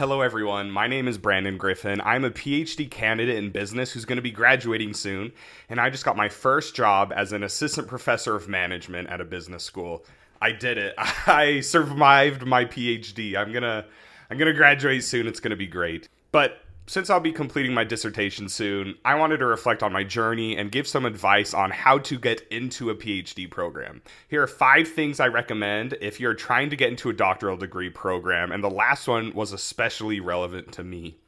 Hello everyone, my name is Brandon Griffin. I'm a PhD candidate in business who's going to be graduating soon, and I just got my first job as an assistant professor of management at a business school. I did it. I survived my PhD. I'm gonna graduate soon. It's gonna be great. But since I'll be completing my dissertation soon, I wanted to reflect on my journey and give some advice on how to get into a PhD program. Here are 5 things I recommend if you're trying to get into a doctoral degree program, and the last one was especially relevant to me.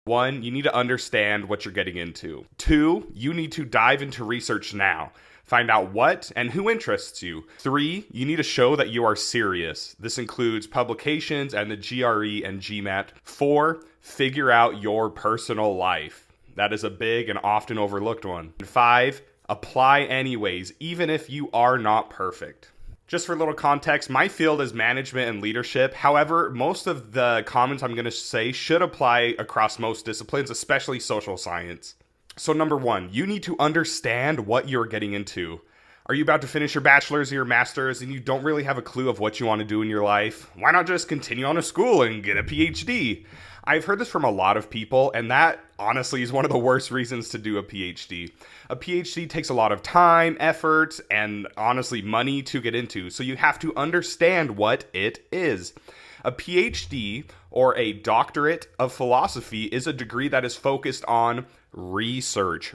1, you need to understand what you're getting into. 2, you need to dive into research now. Find out what and who interests you. 3, you need to show that you are serious. This includes publications and the GRE and GMAT. 4, figure out your personal life. That is a big and often overlooked one. 5, apply anyways, even if you are not perfect. Just for a little context, my field is management and leadership. However, most of the comments I'm going to say should apply across most disciplines, especially social science. So number 1, you need to understand what you're getting into. Are you about to finish your bachelor's or your master's and you don't really have a clue of what you want to do in your life? Why not just continue on to school and get a PhD? I've heard this from a lot of people, and that honestly is one of the worst reasons to do a PhD. A PhD takes a lot of time, effort, and honestly money to get into, so you have to understand what it is. A PhD, or a doctorate of philosophy, is a degree that is focused on research.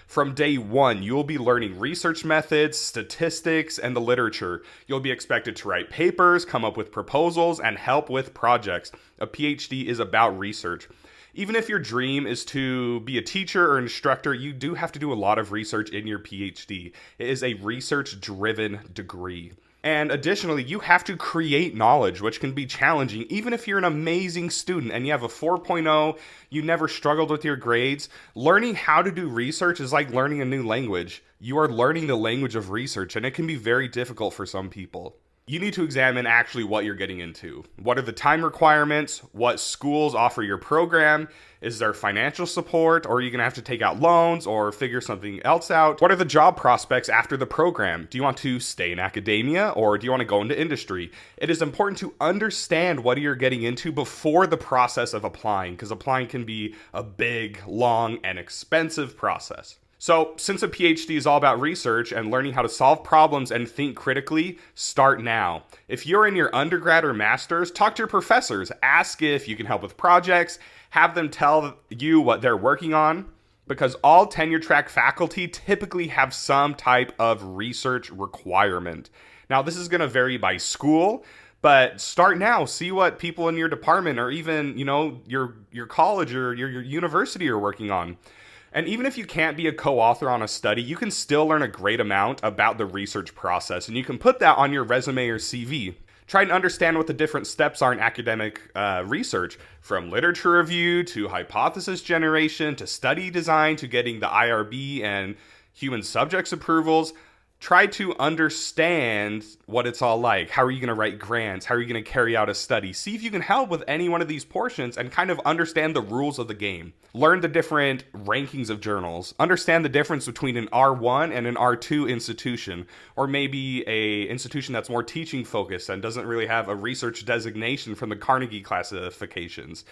From day 1, you'll be learning research methods, statistics, and the literature. You'll be expected to write papers, come up with proposals, and help with projects. A PhD is about research. Even if your dream is to be a teacher or instructor, you do have to do a lot of research in your PhD. It is a research-driven degree. And additionally, you have to create knowledge, which can be challenging. Even if you're an amazing student and you have a 4.0, you never struggled with your grades, learning how to do research is like learning a new language. You are learning the language of research, and it can be very difficult for some people. You need to examine actually what you're getting into. What are the time requirements? What schools offer your program? Is there financial support, or are you going to have to take out loans or figure something else out? What are the job prospects after the program? Do you want to stay in academia, or do you want to go into industry? It is important to understand what you're getting into before the process of applying, because applying can be a big, long, and expensive process. So, since a PhD is all about research and learning how to solve problems and think critically, start now. If you're in your undergrad or master's, talk to your professors. Ask if you can help with projects. Have them tell you what they're working on, because all tenure-track faculty typically have some type of research requirement. Now, this is going to vary by school, but start now. See what people in your department or even, your college or your university are working on. And even if you can't be a co-author on a study, you can still learn a great amount about the research process, and you can put that on your resume or CV. Try and understand what the different steps are in academic research, from literature review to hypothesis generation to study design to getting the IRB and human subjects approvals. Try to understand what it's all like. How are you going to write grants? How are you going to carry out a study? See if you can help with any one of these portions and kind of understand the rules of the game. Learn the different rankings of journals. Understand the difference between an R1 and an R2 institution, or maybe a institution that's more teaching focused and doesn't really have a research designation from the Carnegie classifications.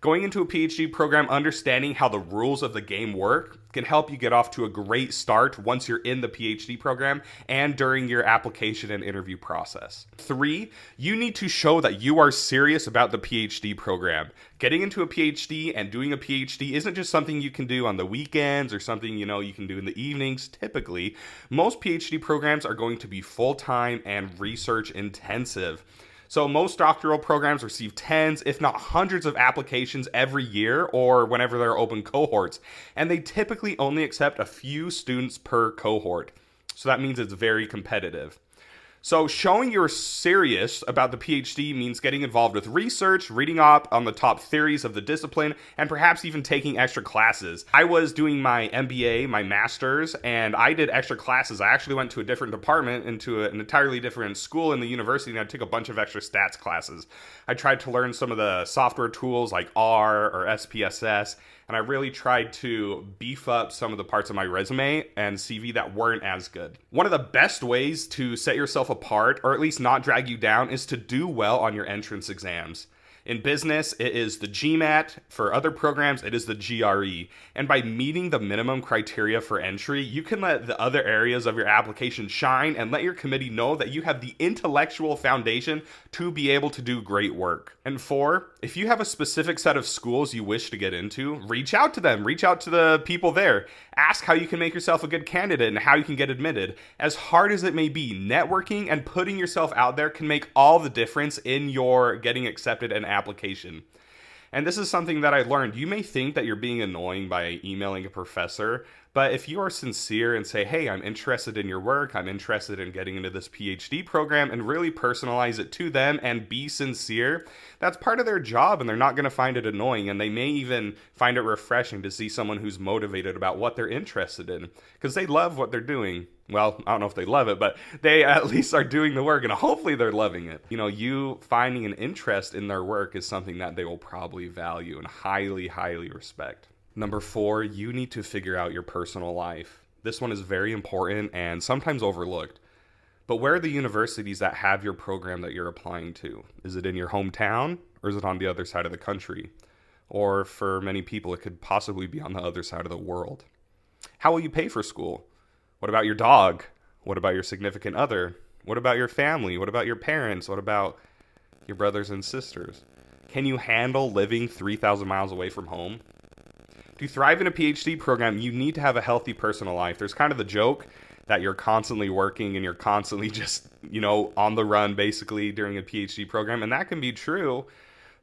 Going into a PhD program, understanding how the rules of the game work can help you get off to a great start once you're in the PhD program and during your application and interview process. 3, you need to show that you are serious about the PhD program. Getting into a PhD and doing a PhD isn't just something you can do on the weekends or something you can do in the evenings. Typically, most PhD programs are going to be full-time and research intensive. So most doctoral programs receive tens, if not hundreds of applications every year or whenever there are open cohorts. And they typically only accept a few students per cohort. So that means it's very competitive. So, showing you're serious about the PhD means getting involved with research, reading up on the top theories of the discipline, and perhaps even taking extra classes. I was doing my MBA, my master's, and I did extra classes. I actually went to a different department, into an entirely different school in the university, and I took a bunch of extra stats classes. I tried to learn some of the software tools like R or SPSS, and I really tried to beef up some of the parts of my resume and CV that weren't as good. One of the best ways to set yourself apart, or at least not drag you down, is to do well on your entrance exams. In business, it is the GMAT. For other programs, it is the GRE. And by meeting the minimum criteria for entry, you can let the other areas of your application shine and let your committee know that you have the intellectual foundation to be able to do great work. And 4, if you have a specific set of schools you wish to get into, reach out to them. Reach out to the people there. Ask how you can make yourself a good candidate and how you can get admitted. As hard as it may be, networking and putting yourself out there can make all the difference in your getting accepted and application. And this is something that I learned. You may think that you're being annoying by emailing a professor, but if you are sincere and say, hey, I'm interested in your work, I'm interested in getting into this PhD program, and really personalize it to them and be sincere, that's part of their job, and they're not going to find it annoying, and they may even find it refreshing to see someone who's motivated about what they're interested in, because they love what they're doing. Well, I don't know if they love it, but they at least are doing the work, and hopefully they're loving it. You know, you finding an interest in their work is something that they will probably value and highly, highly respect. Number 4, you need to figure out your personal life. This one is very important and sometimes overlooked. But where are the universities that have your program that you're applying to? Is it in your hometown, or is it on the other side of the country? Or for many people, it could possibly be on the other side of the world. How will you pay for school? What about your dog? What about your significant other? What about your family? What about your parents? What about your brothers and sisters? Can you handle living 3,000 miles away from home? To thrive in a PhD program, you need to have a healthy personal life. There's kind of the joke that you're constantly working and you're constantly just, on the run basically during a PhD program. And that can be true.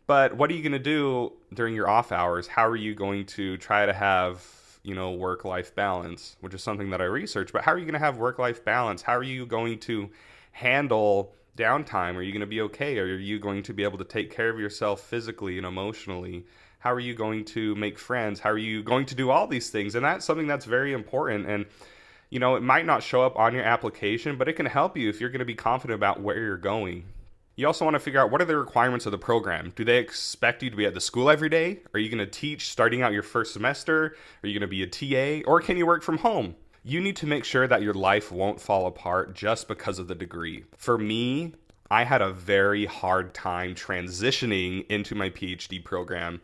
But what are you going to do during your off hours? How are you going to try to have work-life balance, which is something that I research, but how are you going to have work-life balance? How are you going to handle downtime? Are you going to be okay? Are you going to be able to take care of yourself physically and emotionally? How are you going to make friends? How are you going to do all these things? And that's something that's very important. And, it might not show up on your application, but it can help you if you're going to be confident about where you're going. You also want to figure out, what are the requirements of the program? Do they expect you to be at the school every day? Are you going to teach starting out your first semester? Are you going to be a TA? Or can you work from home? You need to make sure that your life won't fall apart just because of the degree. For me, I had a very hard time transitioning into my PhD program.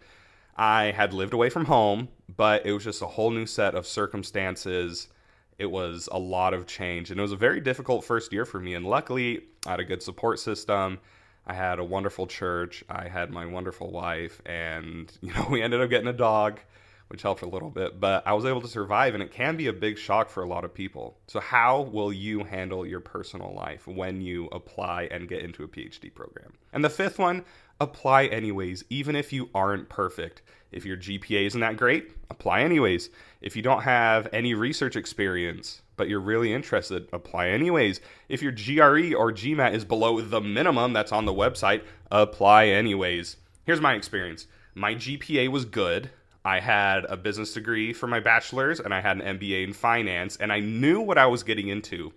I had lived away from home, but it was just a whole new set of circumstances. It was a lot of change, and it was a very difficult first year for me. And luckily, I had a good support system. I had a wonderful church. I had my wonderful wife, and we ended up getting a dog, which helped a little bit. But I was able to survive, and it can be a big shock for a lot of people. So how will you handle your personal life when you apply and get into a PhD program? And the 5th one, apply anyways, even if you aren't perfect. If your GPA isn't that great, apply anyways. If you don't have any research experience, but you're really interested, apply anyways. If your GRE or GMAT is below the minimum that's on the website, apply anyways. Here's my experience. My GPA was good. I had a business degree for my bachelor's, and I had an MBA in finance, and I knew what I was getting into.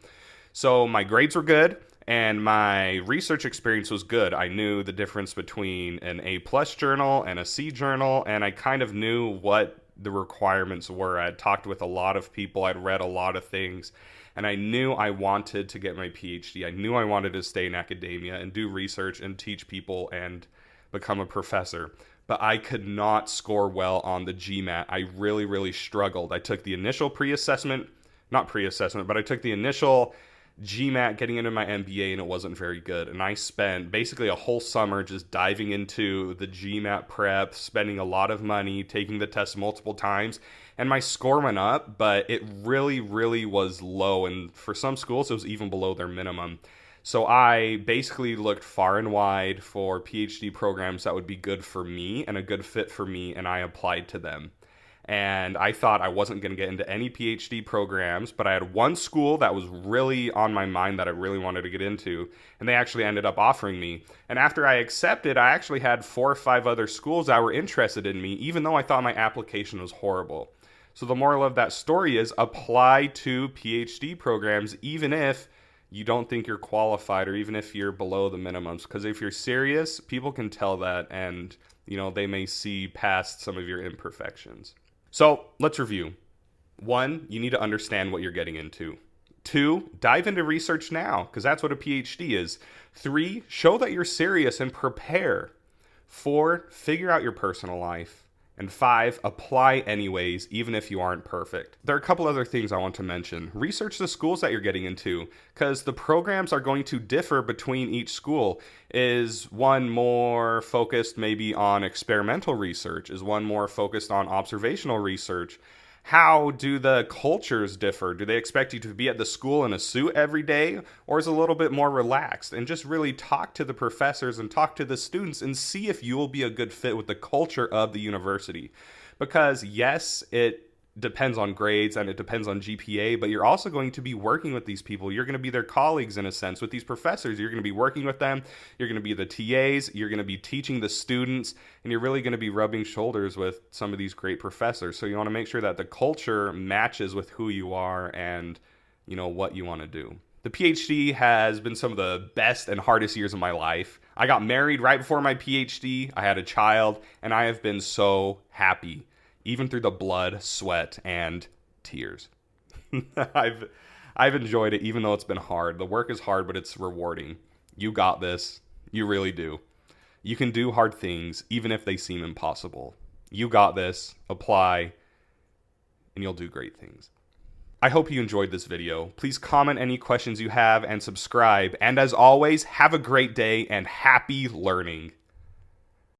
So my grades were good, and my research experience was good. I knew the difference between an A+ journal and a C journal, and I kind of knew what the requirements were. I had talked with a lot of people. I'd read a lot of things, and I knew I wanted to get my PhD. I knew I wanted to stay in academia and do research and teach people and become a professor. But I could not score well on the GMAT. I really, really struggled. I took the initial I took the initial GMAT getting into my MBA, and it wasn't very good. And I spent basically a whole summer just diving into the GMAT prep, spending a lot of money, taking the test multiple times, and my score went up, but it really, really was low. And for some schools, it was even below their minimum. So I basically looked far and wide for PhD programs that would be good for me and a good fit for me, and I applied to them. and I thought I wasn't going to get into any PhD programs, but I had one school that was really on my mind that I really wanted to get into, and they actually ended up offering me. And after I accepted, I actually had 4 or 5 other schools that were interested in me, even though I thought my application was horrible. So the moral of that story is apply to PhD programs, even if you don't think you're qualified or even if you're below the minimums. Because if you're serious, people can tell that, and they may see past some of your imperfections. So let's review. 1, you need to understand what you're getting into. 2, dive into research now, because that's what a PhD is. 3, show that you're serious and prepare. 4, figure out your personal life. And 5, apply anyways, even if you aren't perfect. There are a couple other things I want to mention. Research the schools that you're getting into, because the programs are going to differ between each school. Is one more focused maybe on experimental research? Is one more focused on observational research? How do the cultures differ? Do they expect you to be at the school in a suit every day, or is it a little bit more relaxed? And just really talk to the professors and talk to the students and see if you will be a good fit with the culture of the university. Because yes, it depends on grades and it depends on GPA, but you're also going to be working with these people. You're going to be their colleagues in a sense. With these professors, you're going to be working with them. You're going to be the TAs. You're going to be teaching the students, and you're really going to be rubbing shoulders with some of these great professors. So you want to make sure that the culture matches with who you are and, what you want to do. The PhD has been some of the best and hardest years of my life. I got married right before my PhD. I had a child, and I have been so happy, even through the blood, sweat, and tears. I've enjoyed it, even though it's been hard. The work is hard, but it's rewarding. You got this. You really do. You can do hard things, even if they seem impossible. You got this. Apply, and you'll do great things. I hope you enjoyed this video. Please comment any questions you have and subscribe. And as always, have a great day and happy learning.